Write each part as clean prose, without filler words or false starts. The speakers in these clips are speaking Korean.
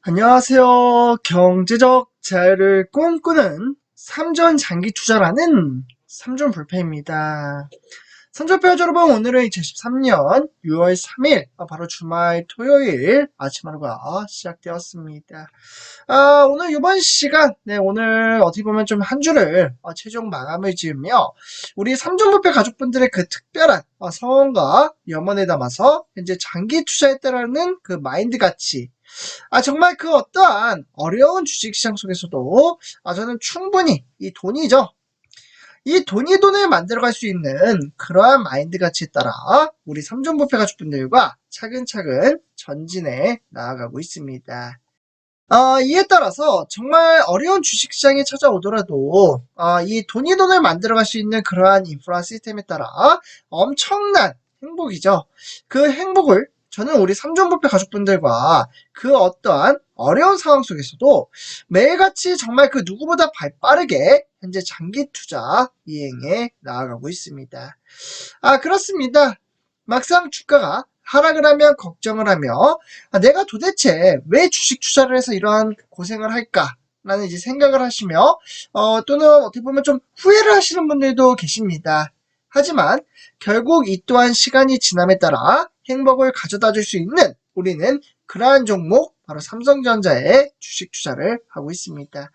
안녕하세요. 경제적 자유를 꿈꾸는 삼전 장기 투자라는 삼전 불패입니다. 삼전 불패 여러분, 오늘은 2013년 6월 3일, 바로 주말 토요일 아침 하루가 시작되었습니다. 오늘 이번 시간, 오늘 어떻게 보면 좀 한 주를 최종 마감을 지으며 우리 삼전 불패 가족분들의 그 특별한 성원과 염원에 담아서 현재 장기 투자했다라는 그 마인드 가치, 정말 그 어떠한 어려운 주식시장 속에서도 저는 충분히 이 돈이죠. 이 돈이 돈을 만들어갈 수 있는 그러한 마인드 가치에 따라 우리 삼전부패 가족분들과 차근차근 전진해 나아가고 있습니다. 이에 따라서 정말 어려운 주식시장이 찾아오더라도 이 돈이 돈을 만들어갈 수 있는 그러한 인프라 시스템에 따라 엄청난 행복이죠. 그 행복을 저는 우리 삼전부패 가족분들과 그 어떠한 어려운 상황 속에서도 매일같이 정말 그 누구보다 발빠르게 현재 장기 투자 이행해 나아가고 있습니다. 그렇습니다. 막상 주가가 하락을 하면 걱정을 하며 내가 도대체 왜 주식 투자를 해서 이러한 고생을 할까? 라는 이제 생각을 하시며 또는 어떻게 보면 좀 후회를 하시는 분들도 계십니다. 하지만 결국 이 또한 시간이 지남에 따라 행복을 가져다 줄 수 있는 우리는 그러한 종목 바로 삼성전자에 주식 투자를 하고 있습니다.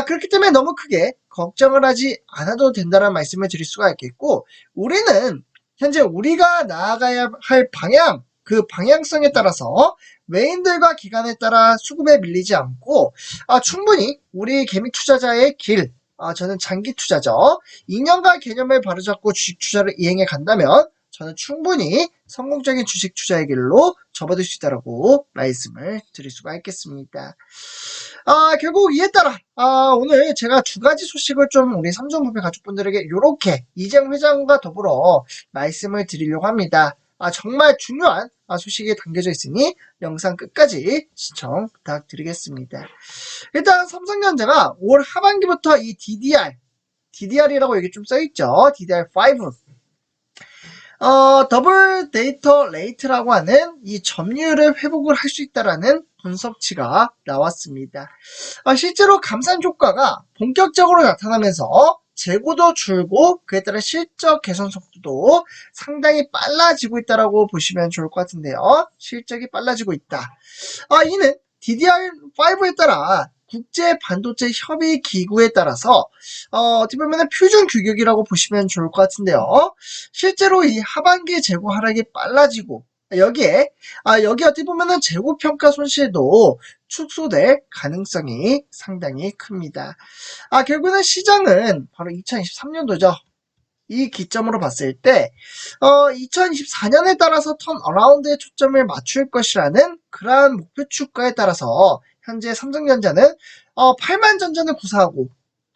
그렇기 때문에 너무 크게 걱정을 하지 않아도 된다는 말씀을 드릴 수가 있겠고, 우리는 현재 우리가 나아가야 할 방향, 그 방향성에 따라서 외인들과 기관에 따라 수급에 밀리지 않고 충분히 우리 개미 투자자의 길, 저는 장기 투자죠. 2년간 개념을 바로잡고 주식 투자를 이행해 간다면 저는 충분히 성공적인 주식 투자의 길로 접어들 수 있다고 말씀을 드릴 수가 있겠습니다. 결국 이에 따라 오늘 제가 두 가지 소식을 좀 우리 삼성부패 가족분들에게 이렇게 이재용 회장과 더불어 말씀을 드리려고 합니다. 정말 중요한 소식이 담겨져 있으니 영상 끝까지 시청 부탁드리겠습니다. 일단 삼성전자가 올 하반기부터 이 DDR이라고 여기 좀 써있죠. DDR5 더블 데이터 레이트라고 하는 이 점유율을 회복을 할 수 있다라는 분석치가 나왔습니다. 실제로 감산 효과가 본격적으로 나타나면서 재고도 줄고 그에 따라 실적 개선 속도도 상당히 빨라지고 있다라고 보시면 좋을 것 같은데요. 실적이 빨라지고 있다. 이는 DDR5에 따라 국제 반도체 협의 기구에 따라서 어떻게 보면 표준 규격이라고 보시면 좋을 것 같은데요. 실제로 이 하반기 재고 하락이 빨라지고 여기에 여기 어떻게 보면은 재고 평가 손실도 축소될 가능성이 상당히 큽니다. 결국은 시장은 바로 2023년도죠. 이 기점으로 봤을 때 2024년에 따라서 턴어라운드에 초점을 맞출 것이라는 그러한 목표 추가에 따라서 현재 삼성전자는 8만 전자는 구사하고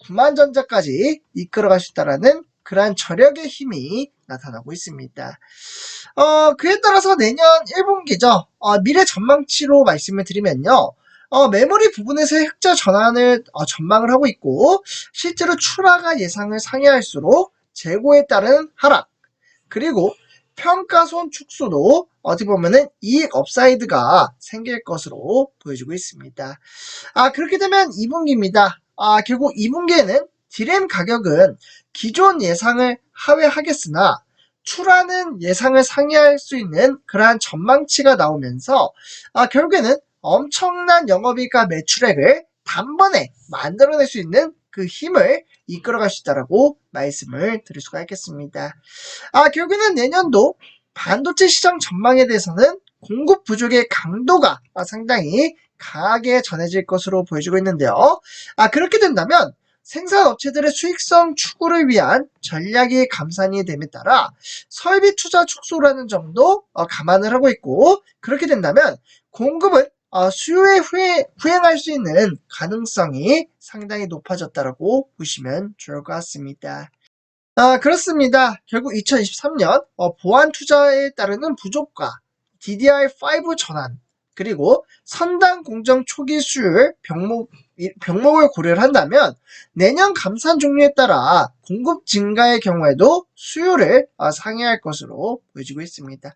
9만 전자까지 이끌어갈 수 있다는 그러한 저력의 힘이 나타나고 있습니다. 그에 따라서 내년 1분기죠. 미래 전망치로 말씀을 드리면요. 메모리 부분에서의 흑자 전환을 전망을 하고 있고, 실제로 출하가 예상을 상회할수록 재고에 따른 하락, 그리고 평가손 축소도 어떻게 보면은 이익 업사이드가 생길 것으로 보여지고 있습니다. 그렇게 되면 2분기입니다. 결국 2분기에는 디램 가격은 기존 예상을 하회하겠으나 출하는 예상을 상회할 수 있는 그러한 전망치가 나오면서 결국에는 엄청난 영업이익과 매출액을 단번에 만들어낼 수 있는 그 힘을 이끌어갈 수 있다고 말씀을 드릴 수가 있겠습니다. 결국에는 내년도 반도체 시장 전망에 대해서는 공급 부족의 강도가 상당히 강하게 전해질 것으로 보여지고 있는데요. 그렇게 된다면 생산업체들의 수익성 추구를 위한 전략이 감산이 됨에 따라 설비 투자 축소라는 점도 감안을 하고 있고, 그렇게 된다면 공급은 수요에 후행할 수 있는 가능성이 상당히 높아졌다고 보시면 좋을 것 같습니다. 그렇습니다. 결국 2023년 보안 투자에 따르는 부족과 DDR5 전환, 그리고 선단 공정 초기 수율 병목 병목을 고려를 한다면 내년 감산 종류에 따라 공급 증가의 경우에도 수요를 상회할 것으로 보여지고 있습니다.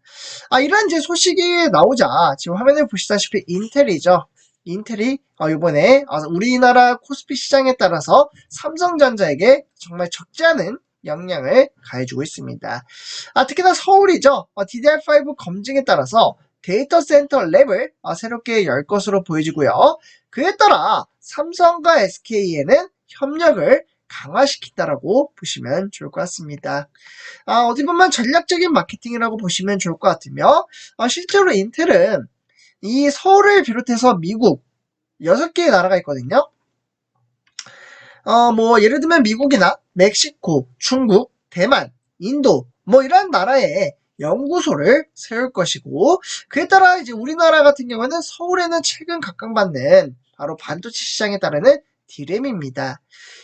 이런 이제 소식이 나오자 지금 화면에 보시다시피 인텔이죠. 인텔이 이번에 우리나라 코스피 시장에 따라서 삼성전자에게 정말 적지 않은 영향을 가해주고 있습니다. 특히나 서울이죠. DDR5 검증에 따라서 데이터 센터 랩을 새롭게 열 것으로 보여지고요. 그에 따라 삼성과 SK에는 협력을 강화시킨다라고 보시면 좋을 것 같습니다. 어디 보면 전략적인 마케팅이라고 보시면 좋을 것 같으며, 실제로 인텔은 이 서울을 비롯해서 미국 6개의 나라가 있거든요. 뭐 예를 들면 미국이나 멕시코, 중국, 대만, 인도 뭐 이런 나라에 연구소를 세울 것이고, 그에 따라 이제 우리나라 같은 경우는 서울에는 최근 각광받는 바로 반도체 시장에 따르는 D램입니다.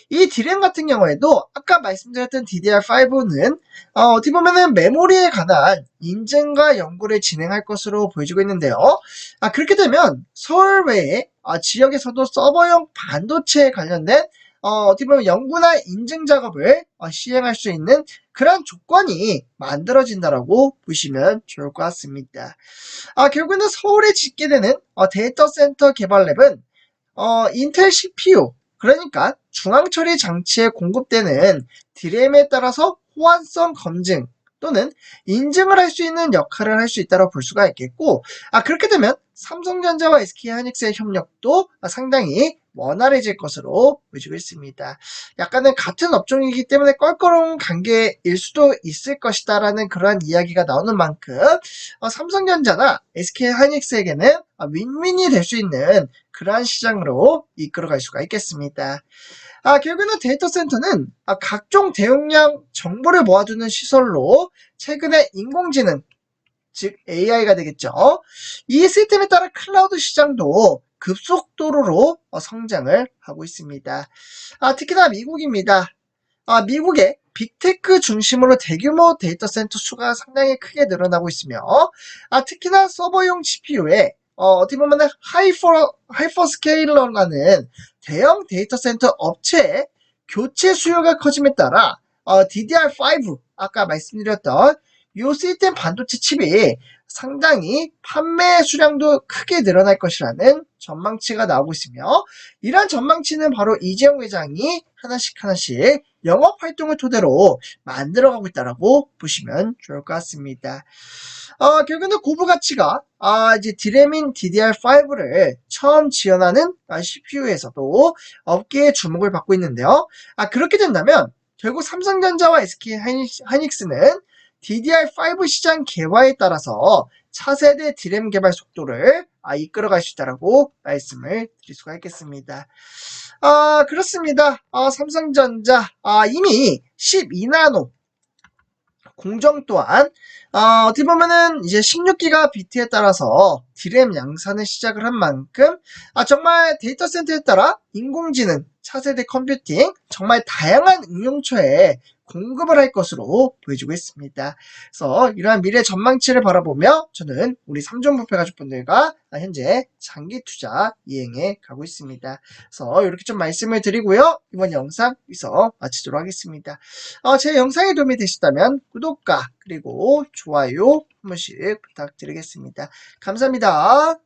이 D램 같은 경우에도 아까 말씀드렸던 DDR5는 어떻게 보면은 메모리에 관한 인증과 연구를 진행할 것으로 보여지고 있는데요. 그렇게 되면 서울 외에 지역에서도 서버용 반도체에 관련된 어떻게 보면 연구나 인증 작업을 시행할 수 있는 그런 조건이 만들어진다라고 보시면 좋을 것 같습니다. 결국에는 서울에 짓게 되는 데이터 센터 개발 랩은 인텔 CPU, 그러니까 중앙처리 장치에 공급되는 D램에 따라서 호환성 검증 또는 인증을 할 수 있는 역할을 할 수 있다고 볼 수가 있겠고, 그렇게 되면 삼성전자와 SK하이닉스의 협력도 상당히 원활해질 것으로 보여지고 있습니다. 약간은 같은 업종이기 때문에 껄끄러운 관계일 수도 있을 것이다라는 그러한 이야기가 나오는 만큼 삼성전자나 SK하이닉스에게는 윈윈이 될 수 있는 그러한 시장으로 이끌어갈 수가 있겠습니다. 결국에는 데이터 센터는 각종 대용량 정보를 모아두는 시설로 최근에 인공지능, 즉 AI가 되겠죠. 이 시스템에 따라 클라우드 시장도 급속도로 성장을 하고 있습니다. 특히나 미국입니다. 미국의 빅테크 중심으로 대규모 데이터 센터 수가 상당히 크게 늘어나고 있으며, 특히나 서버용 GPU에 어떻게 보면 하이퍼스케일러라는 대형 데이터 센터 업체의 교체 수요가 커짐에 따라 DDR5 아까 말씀드렸던 이 시스템 반도체 칩이 상당히 판매 수량도 크게 늘어날 것이라는 전망치가 나오고 있으며, 이러한 전망치는 바로 이재용 회장이 하나씩 영업 활동을 토대로 만들어가고 있다라고 보시면 좋을 것 같습니다. 결국은 고부 가치가 이제 D램인 DDR5를 처음 지원하는 CPU에서도 업계의 주목을 받고 있는데요. 그렇게 된다면 결국 삼성전자와 SK 하이닉스는 DDR5 시장 개화에 따라서 차세대 D램 개발 속도를 이끌어갈 수 있다라고 말씀을 드릴 수가 있겠습니다. 그렇습니다. 삼성전자 이미 12나노 공정 또한 어떻게 보면은 이제 16기가 비트에 따라서 D램 양산을 시작을 한 만큼 정말 데이터 센터에 따라 인공지능, 차세대 컴퓨팅 정말 다양한 응용처에 공급을 할 것으로 보여지고 있습니다. 그래서 이러한 미래 전망치를 바라보며 저는 우리 삼종부패 가족분들과 현재 장기 투자 이행해 가고 있습니다. 그래서 이렇게 좀 말씀을 드리고요. 이번 영상 여기서 마치도록 하겠습니다. 제 영상이 도움이 되셨다면 구독과 그리고 좋아요 한 번씩 부탁드리겠습니다. 감사합니다.